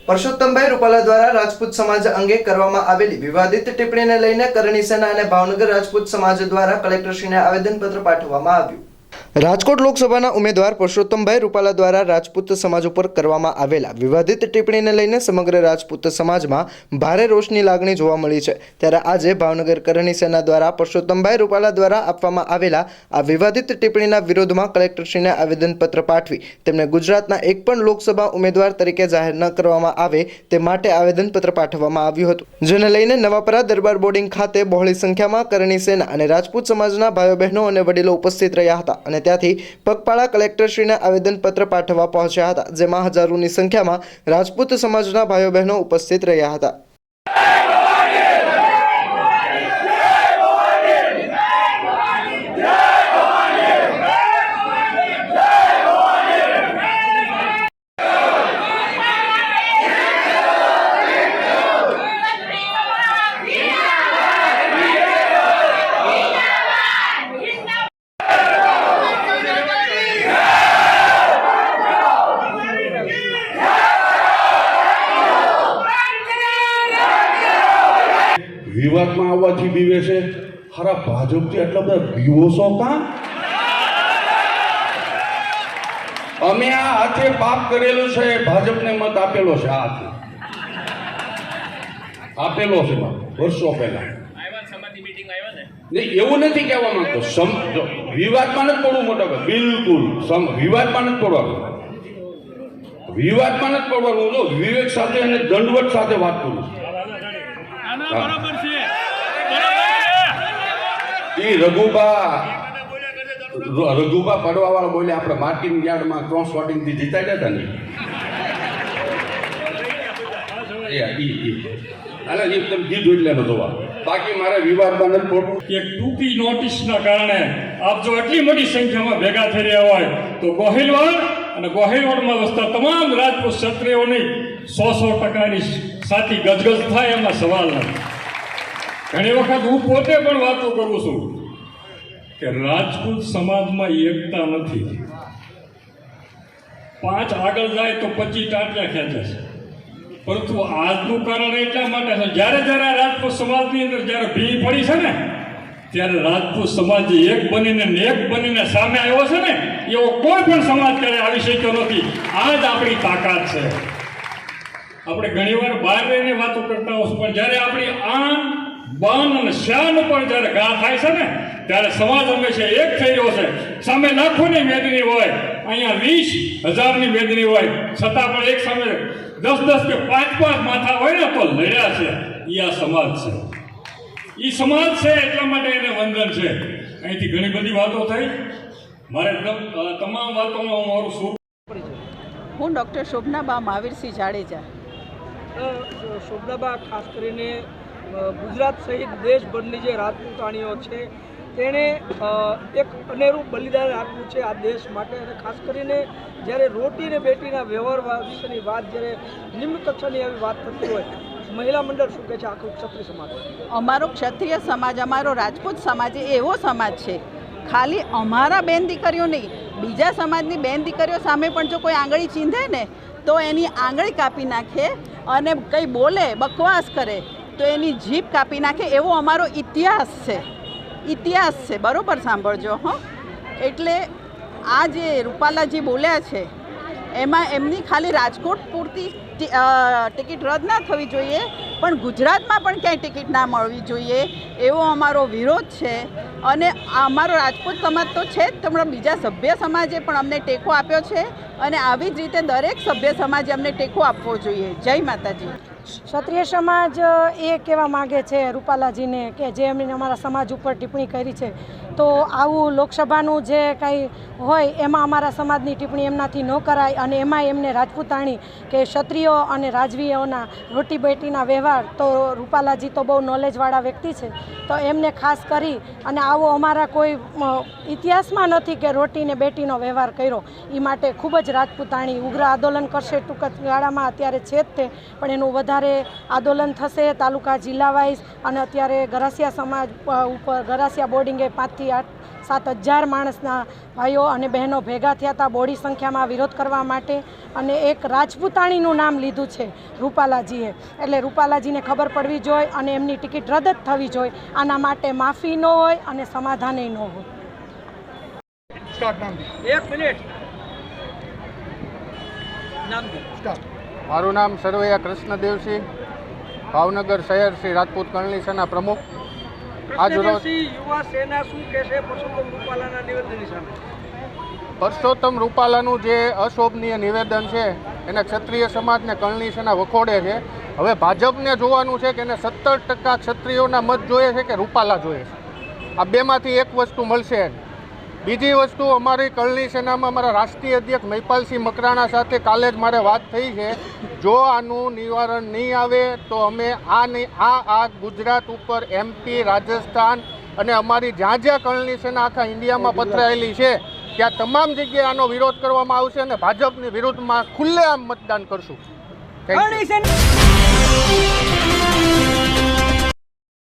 પરસોત્તમભાઈ રૂપાલા દ્વારા રાજપૂત સમાજ અંગે કરવામાં આવેલી વિવાદિત ટિપ્પણીને લઈને કરણી સેના અને ભાવનગર રાજપૂત સમાજ દ્વારા કલેક્ટરશ્રીને આવેદનપત્ર પાઠવવામાં આવ્યું। રાજકોટ લોકસભાના ઉમેદવાર પરસોત્તમભાઈ રૂપાલા દ્વારા રાજપૂત સમાજ ઉપર કરવામાં આવેલા વિવાદિત ટિપ્પણીને લઈને સમગ્ર રાજપૂત સમાજમાં ભારે રોષની લાગણી જોવા મળી છે। ત્યારે આજે ભાવનગર કરણી સેના દ્વારા પરસોત્તમભાઈ રૂપાલા દ્વારા આપવામાં આવેલા આ વિવાદિત ટિપ્પણીના વિરોધમાં કલેક્ટરશ્રીને આવેદનપત્ર પાઠવી તેમને ગુજરાતના એક પણ લોકસભા ઉમેદવાર તરીકે જાહેર ન કરવામાં આવે તે માટે આવેદનપત્ર પાઠવવામાં આવ્યું હતું, જેને લઈને નવાપરા દરબાર બોર્ડિંગ ખાતે બહોળી સંખ્યામાં કરણી સેના અને રાજપૂત સમાજના ભાઈઓ બહેનો અને વડીલો ઉપસ્થિત રહ્યા હતા અને ત્યાંથી પગપાળા કલેક્ટરશ્રીને આવેદનપત્ર પાઠવવા પહોંચ્યા હતા, જેમાં હજારોની સંખ્યામાં રાજપૂત સમાજના ભાઈઓ બહેનો ઉપસ્થિત રહ્યા હતા। વિવાદમાં આવવાથી બીવે છે। ખરા ભાજપથી એટલા બધા બીવો છો કાં? અમે આ હાથે પાપ કરેલું છે, ભાજપને મત આપેલો છે, આ હાથે આપેલો છે વર્ષો પહેલા। નહીં, એવું નથી કહેવા માંગતો, વિવાદમાં નથી પડવું મોટા ભાઈ, બિલકુલ વિવાદમાં નથી પડવાનું, વિવાદમાં નથી પડવાનું। જો વિવેક સાથે અને દંડવત સાથે વાત કરું છું। રઘુબા પડવા વાળા બોલે આપણે માર્કેટિંગ યાર્ડમાં ક્રોસ વોટિંગ થી જીતાડ્યા હતા ને, તમે કીધું એટલે નતો બાકી મારે વિવાદમાં નથી પડવું। એક ટૂંકી નોટિસના કારણે આપ જો આટલી મોટી સંખ્યામાં ભેગા થઈ રહ્યા હોય તો ગોહિલવાડ અને ગોહિલવાડમાં વસતા તમામ રાજપૂત ક્ષત્રિયોની 100% સાથી ગજગજ થાય એમાં સવાલ નથી। ઘણી વખત હું પોતે પણ વાતો કરું છું કે રાજપૂત સમાજમાં એકતા નથી, 5 આગળ જાય તો 25 ટાંટિયા ખેંચે છે, પરંતુ આજનું કારણ એટલા માટે છે જ્યારે રાજપૂત સમાજની અંદર જ્યારે ભીડ પડી છે ને ત્યારે રાજપૂત સમાજ એક બનીને સામે આવ્યો છે ને એવો કોઈ પણ સમાજ ક્યારે આવી શક્યો નથી। આ જ આપણી તાકાત છે। આપણે ઘણીવાર બહાર રહીને વાતો કરતા હોઈશું, પણ જ્યારે આપણી આન બાન અને શાન ઉપર જ્યારે ઘા થાય છે ને ત્યારે સમાજ હંમેશા એક થઈ રહ્યો છે। સામે લાખોની મેદની હોય, અહીંયા 20,000ની મેદની હોય, છતાં પણ એક સામે 10 કે 5 માથા હોય ને તો લડ્યા છે। એ આ સમાજ છે, એ સમાજ છે, એટલા માટે એને વંદન છે। અહીંથી ઘણી બધી વાતો થઈ, મારે તમામ વાતોમાં હું મારું શું હું ડૉક્ટર શોભનાબા મહાવીરસિંહ જાડેજા। શોભનાબા, ખાસ કરીને ગુજરાત સહિત દેશભરની જે રાજપૂતાણીઓ છે તેણે એક અનેરું બલિદાન આપ્યું છે આ દેશ માટે, અને ખાસ કરીને જ્યારે રોટી ને બેટીના વ્યવહાર વિશેની વાત, જ્યારે નિમ્ન કક્ષાની આવી વાત થતી હોય, મહિલા મંડળ શું કહે છે આખું ક્ષત્રિય સમાજ? અમારો ક્ષત્રિય સમાજ, અમારો રાજપૂત સમાજ એવો સમાજ છે, ખાલી અમારા બેન દીકરીઓ નહીં, બીજા સમાજની બેન દીકરીઓ સામે પણ જો કોઈ આંગળી ચીંધે ને તો એની આંગળી કાપી નાખે, અને કંઈ બોલે બકવાસ કરે તો એની જીભ કાપી નાખે, એવો અમારો ઇતિહાસ છે। બરાબર સાંભળજો હો। એટલે આ જે રૂપાલાજી બોલ્યા છે એમાં એમની ખાલી રાજકોટ પૂરતી ટિકિટ રદ ના થવી જોઈએ, પણ ગુજરાતમાં પણ ક્યાંય ટિકિટ ના મળવી જોઈએ એવો અમારો વિરોધ છે। અને અમારો રાજપૂત સમાજ તો છે જ, તમારા બીજા સભ્ય સમાજે પણ અમને ટેકો આપ્યો છે, અને આવી જ રીતે દરેક સભ્ય સમાજે અમને ટેકો આપવો જોઈએ। જય માતાજી। ક્ષત્રિય સમાજ એ કહેવા માગે છે રૂપાલાજીને કે જે એમણે અમારા સમાજ ઉપર ટિપ્પણી કરી છે, તો આવું લોકસભાનું જે કાંઈ હોય એમાં અમારા સમાજની ટિપ્પણી એમનાથી ન કરાય, અને એમાં એમને રાજપૂતાણી કે ક્ષત્રિયો અને રાજવીઓના રોટી બેટીના વ્યવહાર, તો રૂપાલાજી તો બહુ નોલેજવાળા વ્યક્તિ છે, તો એમને ખાસ કરી અને આવો અમારા કોઈ ઇતિહાસમાં નથી કે રોટી ને બેટીનો વ્યવહાર કર્યો, એ માટે ખૂબ જ રાજપૂતાણી ઉગ્ર આંદોલન કરશે। ટૂંક ગાળામાં અત્યારે છે જ તે, પણ એનું વધારે આંદોલન થશે તાલુકા જિલ્લા વાઇઝ, અને અત્યારે ગરાસિયા સમાજ ઉપર ગરાસિયા બોર્ડિંગે 5 થી 8 7,000 માણસના ભાઈઓ અને બહેનો ભેગા થયા હતા બોડી સંખ્યામાં વિરોધ કરવા માટે, અને એક રાજપૂતાણીનું નામ લીધું છે રૂપાલાજીએ, એટલે રૂપાલાજીને ખબર પડવી જોઈએ અને એમની ટિકિટ રદ જ થવી જોઈએ. આના માટે માફી ન હોય અને સમાધાને ન હોય. 1 મિનિટ. મારું નામ સરવૈયા કૃષ્ણદેવસિંહ, ભાવનગર શહેર શ્રી રાજપૂત કરણી સેના પ્રમુખ. કૃષ્ણદેવસિંહ, યુવા સેના શું કહેશે પરસોત્તમ રૂપાલાના નિવેદનની સામે? પરસોત્તમ રૂપાલાનું જે અશોભનીય નિવેદન છે એને ક્ષત્રિય સમાજને કરણી સેના વખોડે છે. હવે ભાજપને જોવાનું છે કે એને 70% ક્ષત્રિયોના મત જોઈએ છે કે રૂપાલા જોઈએ છે. આ બેમાંથી એક વસ્તુ મળશે. બીજી વસ્તુ, અમારી કરણી સેનામાં અમારા રાષ્ટ્રીય અધ્યક્ષ મહિપાલસિંહ મકરાણા સાથે કાલે જ મારે વાત થઈ છે. જો આનું નિવારણ નહીં આવે તો અમે આ ગુજરાત ઉપર MP, રાજસ્થાન અને અમારી જ્યાં જ્યાં કરણી સેના આખા ઇન્ડિયામાં પથરાયેલી છે ત્યાં તમામ જગ્યાએ આનો વિરોધ કરવામાં આવશે અને ભાજપની વિરુદ્ધમાં ખુલ્લેઆમ મતદાન કરશું. Thank you.